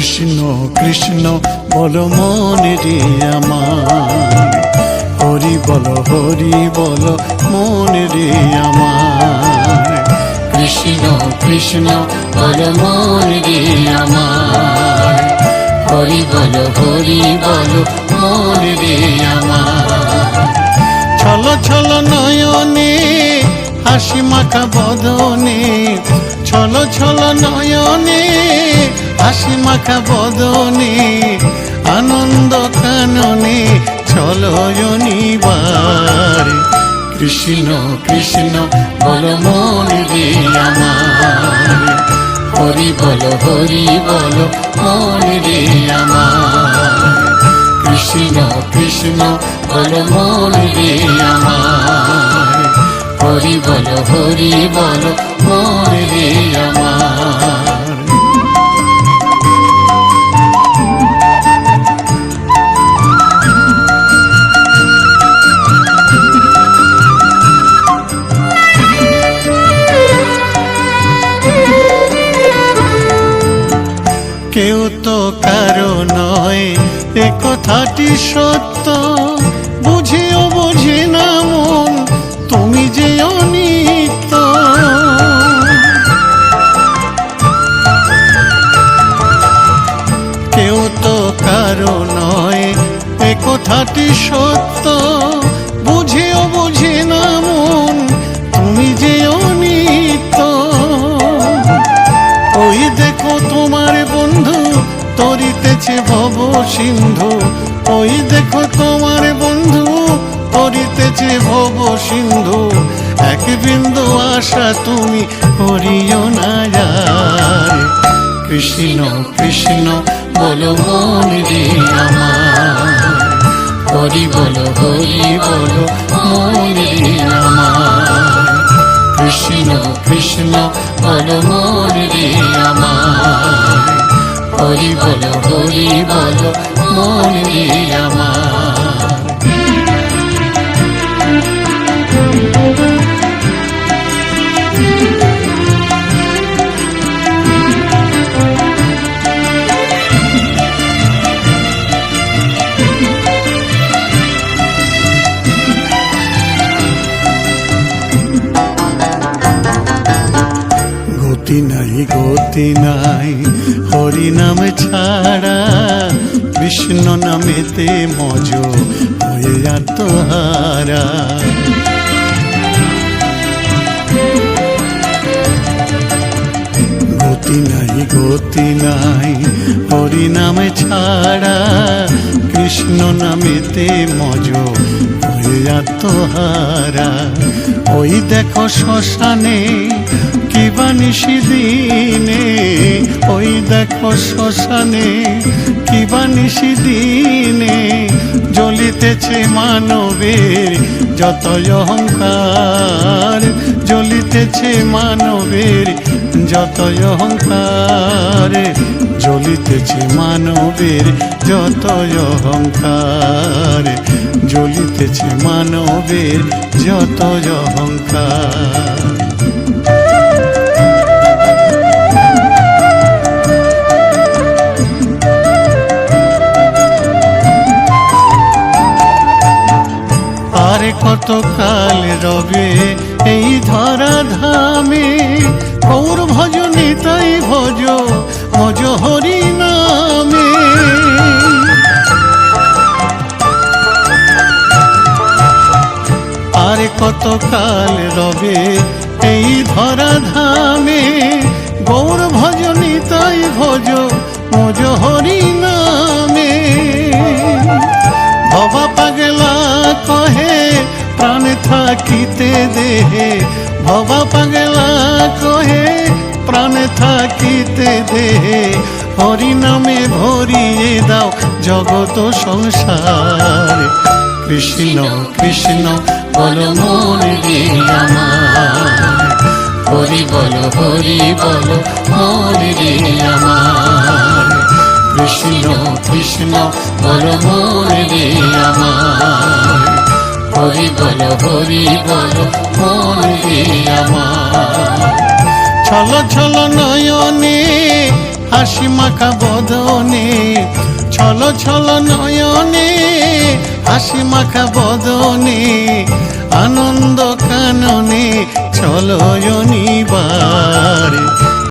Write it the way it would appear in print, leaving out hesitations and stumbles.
কৃষ্ণ কৃষ্ণ বলো মনে রে আমার, হরি বলো মনে রে আমার। কৃষ্ণ কৃষ্ণ বলো মনে রে আমার, হরি বলো মনে রে আমার। ছলো ছলো নয়নে হাসি মাখা বদনে, ছলো ছলো নয়নে হাসি মাখা বদনে, আনন্দ কাননে চলো জনিবার। কৃষ্ণ কৃষ্ণ বলো মনে রে আমার, হরি বলো মনে রে আমার। কৃষ্ণ কৃষ্ণ বলো মনে রে আমার, হরি বলো মনে রে আমার। কেউ তো কারো নয় এ কথাটি সত্য, বুঝিও বুঝি না মন তুমি যে অনিত্য। কেউ তো কারো নয় এ কথাটি সত্য, বুঝিও বুঝি না মন তুমি যে অনিত্য। ওই দেখো তোমার বন্ধু তরিতেছে ভব সিন্ধু, ওই দেখো তোমার বন্ধু তরিতেছে ভব সিন্ধু। এক বিন্দু আশা তুমি করিও না যার। কৃষ্ণ কৃষ্ণ বলো মনে রে আমার, হরি বলো মনে রে আমার। কৃষ্ণ কৃষ্ণ বলো মনে রে আমার, হরি বলো মনে রে আমার। গতি নাই হরি নাম ছাড়া, কৃষ্ণ নামেতে মজ হয়ে আত্মহারা। গতি নাই হরি নামে ছাড়া, কৃষ্ণ নামেতে মজ হয়ে আত্মহারা। ওই দেখো শ্মশানে কিবা নিশি দিনে, ওই দেখো শ্মশানে কিবা নিশি দিনে, জ্বলিতেছে মানবের যত অহংকার, জ্বলিতেছে মানবের যত অহংকার, জ্বলিতেছে মানবের যত অহংকার, জ্বলিতেছে মানবের যত অহংকার। আর কত কাল রবে এই ধরা ধামে, গৌর ভজনে তাই ভজ হরি নামে। আর কত কাল রবে এই ধরা ধামে, গৌর ভজনে তাই ভজ হরি নামে। ভবা পাগলা কহে প্রাণ থাকিতে দেহে, ভবা পাগলা কহে প্রাণ থাকিতে দেহে, হরি নামে ভরিয়ে দাও জগত সংসার। কৃষ্ণ কৃষ্ণ বলো মনে রে আমার, হরি বলো মনে রে আমার। কৃষ্ণ কৃষ্ণ বলো মনে রে আমার, হরি বলো মনে রে আমার। ছলো ছলো নয়নে হাসি মাখা বদনে, ছলো ছলো নয়নে, হাসি মাখা বদনে, আনন্দ কাননে চলো অনিবার।